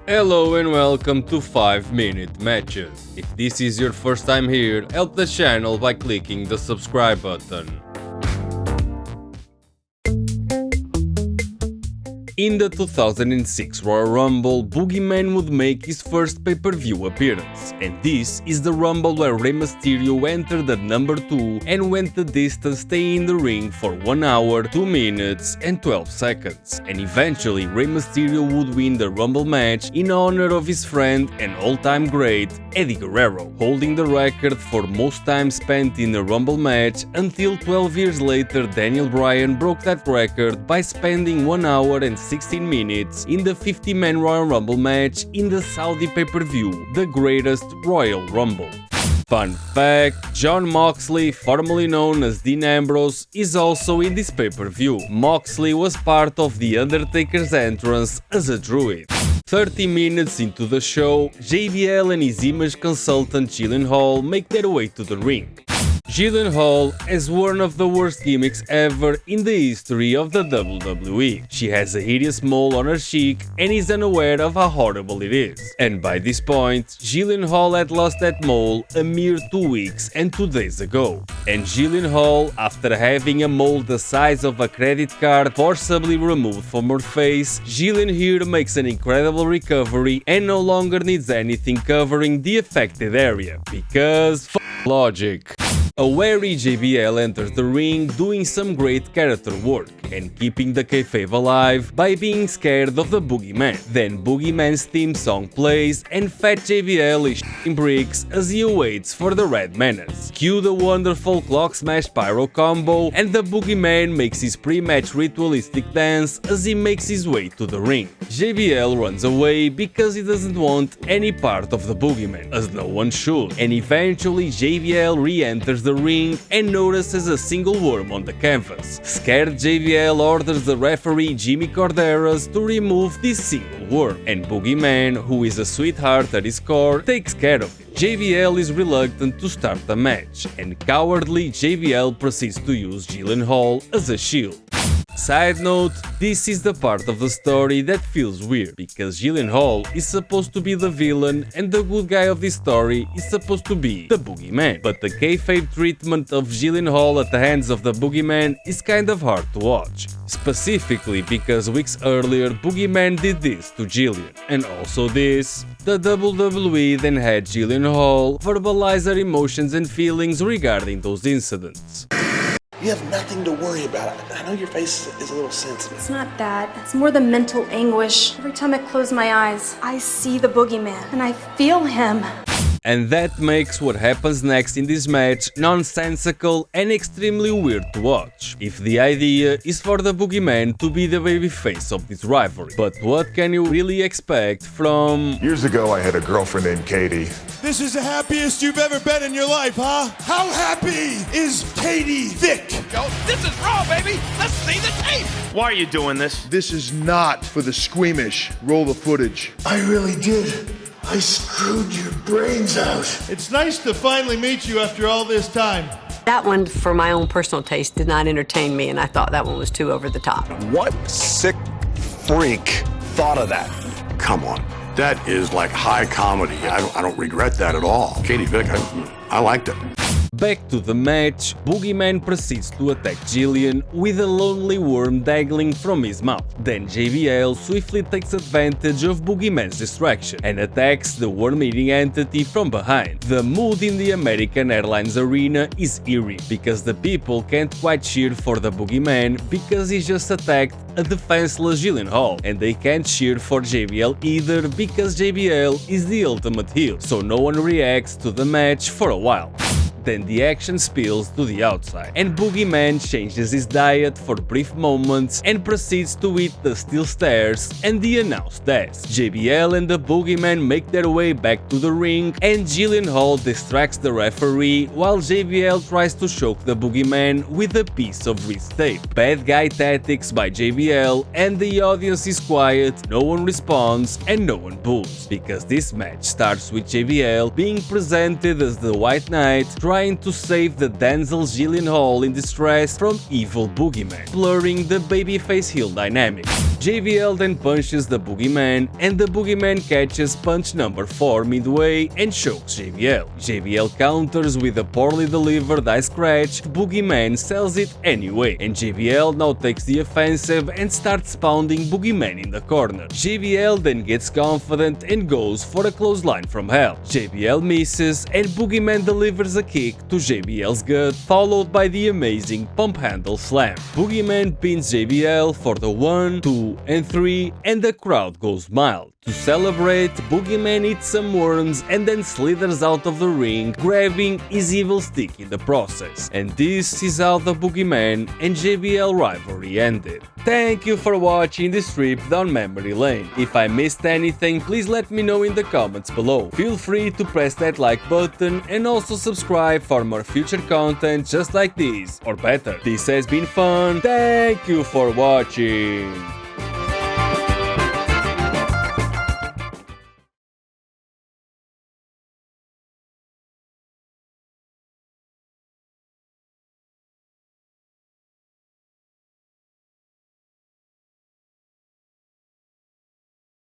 Hello and welcome to 5-minute matches. If this is your first time here, help the channel by clicking the subscribe button. In the 2006 Royal Rumble, Boogeyman would make his first pay-per-view appearance, and this is the Rumble where Rey Mysterio entered at number 2 and went the distance staying in the ring for 1 hour, 2 minutes and 12 seconds, and eventually Rey Mysterio would win the Rumble match in honor of his friend and all-time great Eddie Guerrero, holding the record for most time spent in a Rumble match until 12 years later Daniel Bryan broke that record by spending 1 hour and 16 minutes in the 50-man Royal Rumble match in the Saudi pay-per-view, the greatest Royal Rumble. Fun fact, Jon Moxley, formerly known as Dean Ambrose, is also in this pay-per-view. Moxley was part of The Undertaker's entrance as a druid. 30 minutes into the show, JBL and his image consultant Jillian Hall make their way to the ring. Jillian Hall has one of the worst gimmicks ever in the history of the WWE. She has a hideous mole on her cheek and is unaware of how horrible it is. And by this point, Jillian Hall had lost that mole a mere 2 weeks and 2 days ago. And Jillian Hall, after having a mole the size of a credit card forcibly removed from her face, Jillian here makes an incredible recovery and no longer needs anything covering the affected area, because logic. A wary JBL enters the ring doing some great character work and keeping the kayfabe alive by being scared of the Boogeyman. Then Boogeyman's theme song plays and Fat JBL is shitting bricks as he awaits for the Red Menace. Cue the wonderful clock smash pyro combo and the Boogeyman makes his pre-match ritualistic dance as he makes his way to the ring. JBL runs away because he doesn't want any part of the Boogeyman, as no one should, and eventually JBL re-enters the ring and notices a single worm on the canvas. Scared JBL orders the referee Jimmy Corderas to remove this single worm, and Boogeyman, who is a sweetheart at his core, takes care of it. JBL is reluctant to start the match, and cowardly JBL proceeds to use Jillian Hall as a shield. Side note, this is the part of the story that feels weird, because Jillian Hall is supposed to be the villain and the good guy of this story is supposed to be the Boogeyman. But the kayfabe treatment of Jillian Hall at the hands of the Boogeyman is kind of hard to watch. Specifically because weeks earlier Boogeyman did this to Jillian, and also this. The WWE then had Jillian Hall verbalize her emotions and feelings regarding those incidents. You have nothing to worry about. I know your face is a little sensitive. It's not that. It's more the mental anguish. Every time I close my eyes, I see the Boogeyman, and I feel him. And that makes what happens next in this match nonsensical and extremely weird to watch, if the idea is for the Boogeyman to be the babyface of this rivalry. But what can you really expect from... Years ago I had a girlfriend named Katie. This is the happiest you've ever been in your life, huh? How happy is Katie Thick? Yo, this is raw, baby! Let's see the tape! Why are you doing this? This is not for the squeamish. Roll the footage. I really did. I screwed your brains out. It's nice to finally meet you after all this time. That one, for my own personal taste, did not entertain me, and I thought that one was too over the top. What sick freak thought of that? Come on. That is like high comedy. I don't regret that at all. Katie Vick, I liked it. Back to the match, Boogeyman proceeds to attack Jillian with a lonely worm dangling from his mouth. Then JBL swiftly takes advantage of Boogeyman's distraction and attacks the worm-eating entity from behind. The mood in the American Airlines arena is eerie, because the people can't quite cheer for the Boogeyman because he just attacked a defenseless Jillian Hall, and they can't cheer for JBL either because JBL is the ultimate heel, so no one reacts to the match for a while. Then the action spills to the outside, and Boogeyman changes his diet for brief moments and proceeds to eat the steel stairs and the announce death. JBL and the Boogeyman make their way back to the ring, and Jillian Hall distracts the referee while JBL tries to choke the Boogeyman with a piece of wrist tape. Bad guy tactics by JBL, and the audience is quiet, no one responds and no one boos, because this match starts with JBL being presented as the White Knight trying to save the damsel Jillian Hall in distress from evil Boogeyman, blurring the babyface heel dynamic. JBL then punches the Boogeyman, and the Boogeyman catches punch number 4 midway and chokes JBL. JBL counters with a poorly delivered eye scratch. Boogeyman sells it anyway, and JBL now takes the offensive and starts pounding Boogeyman in the corner. JBL then gets confident and goes for a clothesline from hell. JBL misses, and Boogeyman delivers a kick to JBL's gut, followed by the amazing pump handle slam. Boogeyman pins JBL for the 1, 2, and 3, and the crowd goes mild. To celebrate, Boogeyman eats some worms and then slithers out of the ring, grabbing his evil stick in the process. And this is how the Boogeyman and JBL rivalry ended. Thank you for watching this trip down memory lane. If I missed anything, please let me know in the comments below. Feel free to press that like button and also subscribe for more future content just like this, or better. This has been fun. Thank you for watching.